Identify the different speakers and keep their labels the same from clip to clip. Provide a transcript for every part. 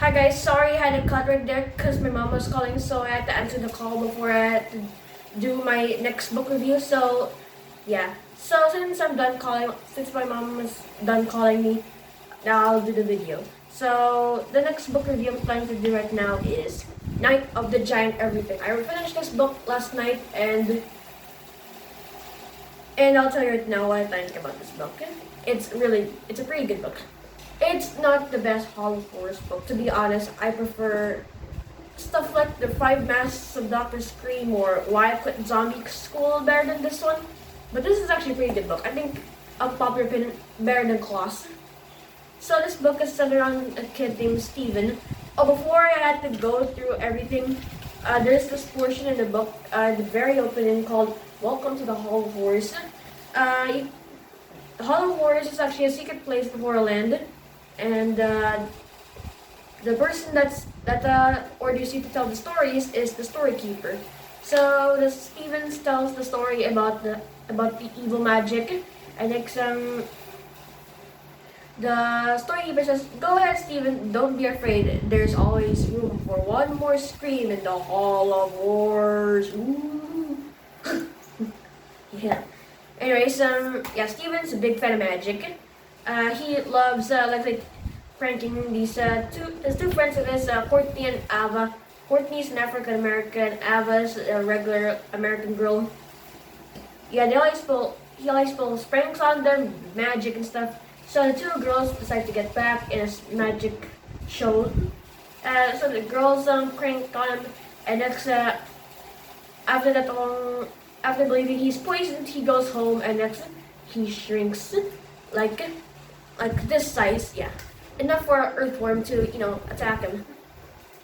Speaker 1: Hi guys, sorry I had to cut right there because my mom was calling, so I had to answer the call before I had to do my next book review. So yeah, so since my mom was done calling me, now I'll do the video. So the next book review I'm planning to do right now is Night of the Giant Everything. I finished this book last night, and I'll tell you right now what I think about this book. It's a pretty good book. It's not the best Hollow Horrors book, to be honest. I prefer stuff like The Five Masks of Dr. Scream or Why I Quit Zombie School better than this one. But this is actually a pretty good book. I think, unpopular opinion, better than Claws. So this book is centered on a kid named Steven. Before I had to go through everything, there's this portion in the book, the very opening, called Welcome to the Hollow Horrors. The Hollow Horrors is actually a secret place in Horrorland, and the person that orders you to tell the stories is the storykeeper. So the Stevens tells the story about the evil magic, and next the storykeeper says, "Go ahead, Steven. Don't be afraid. There's always room for one more scream in the Hall of Horrors." Ooh. Yeah. Anyways, yeah, Steven's a big fan of magic. He loves like pranking his two friends of his, Courtney and Ava. Courtney's an African American, Ava's a regular American girl. Yeah, he always pulls pranks on them, magic and stuff. So the two girls decide to get back in a magic show. So the girls crank on him, and next after that after believing he's poisoned, he goes home, and next he shrinks like this size, yeah, enough for an earthworm to attack him.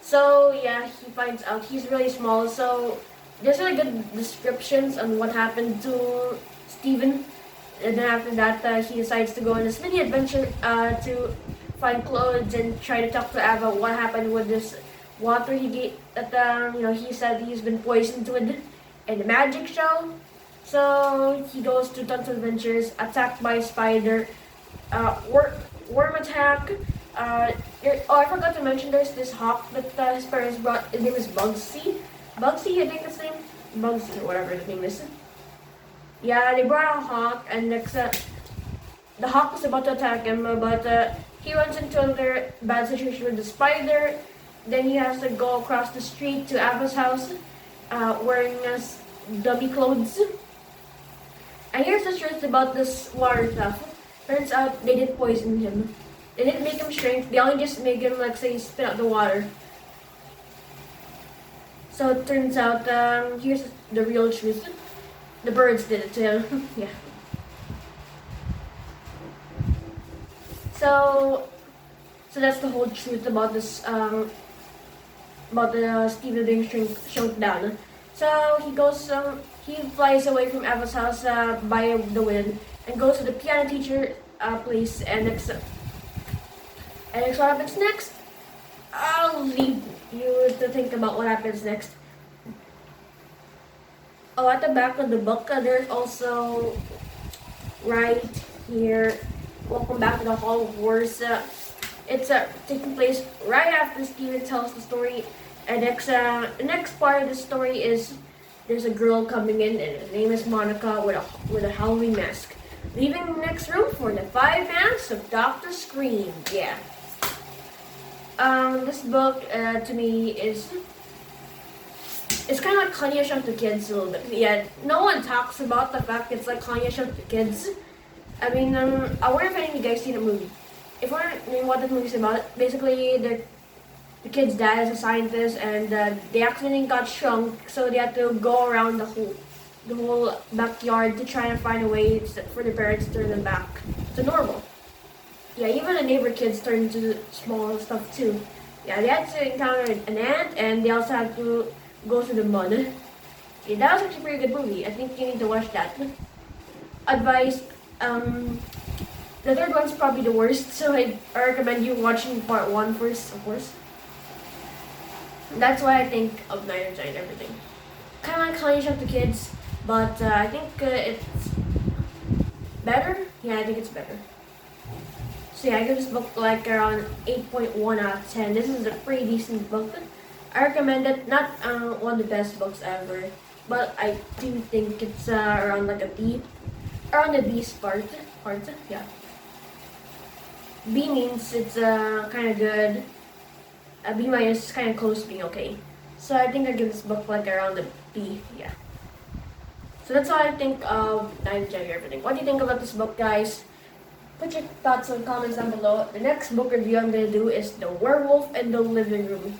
Speaker 1: So yeah, he finds out he's really small. So there's really good descriptions on what happened to Steven. And then after that, he decides to go on this mini adventure to find clothes and try to talk to Ava what happened with this water he gave that he said he's been poisoned with in the magic show. So he goes to tons of adventures, attacked by a spider, worm attack. I forgot to mention there's this hawk that his parents brought. His name is Bugsy. Bugsy, I think his name. Bugsy, whatever his name is. Yeah, they brought a hawk, and next, the hawk was about to attack him, but he runs into another bad situation with the spider. Then he has to go across the street to Ava's house, wearing dummy clothes. And here's the truth about this water stuff. Turns out they didn't poison him. They didn't make him shrink. They only just make him, like, say, spit out the water. So it turns out, here's the real truth. The birds did it to him. Yeah. So that's the whole truth about this, about the Steven being shrunk down. So he flies away from Ava's house by the wind and goes to the piano teacher place. And next what happens next? I'll leave you to think about what happens next. Oh, at the back of the book, there's also right here, welcome back to the Hall of Horrors. It's taking place right after Steven tells the story. And the next part of the story is there's a girl coming in, and her name is Monica with a Halloween mask, leaving the next room for the Five Masks of Dr. Scream. Yeah. This book to me is. It's kind of like Kanye Shunt the Kids a little bit. Yeah, no one talks about the fact it's like Kanye Shunt the Kids. I mean, I wonder if any of you guys seen the movie. If you're wondering what the movie's about, basically the kid's dad is a scientist, and they accidentally got shrunk, so they had to go around the whole backyard to try and find a way for their parents to turn them back to normal. Yeah, even the neighbor kids turned into small stuff too. Yeah, they had to encounter an ant, and they also had to go through the mud. Yeah, that was actually a pretty good movie. I think you need to watch that. Advice, the third one's probably the worst, so I recommend you watching part 1 first, of course. That's why I think of Night of the Giant Everything. Kind of like Honey Shop the Kids, but I think it's better. Yeah, I think it's better. So yeah, I give this book like around 8.1 out of 10. This is a pretty decent book. I recommend it. Not one of the best books ever, but I do think it's around like a B, around the B part. Yeah. B means it's kind of good. B minus is kind of close to being okay. So I think I give this book like around the B. Yeah. So that's all I think of Nine Gem Everything. What do you think about this book, guys? Put your thoughts in the comments down below. The next book review I'm gonna do is The Werewolf in the Living Room.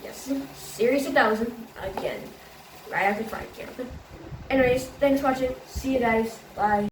Speaker 1: Yes, Series 2000 again, right after Friday Camp. Anyways, thanks for watching. See you guys. Bye.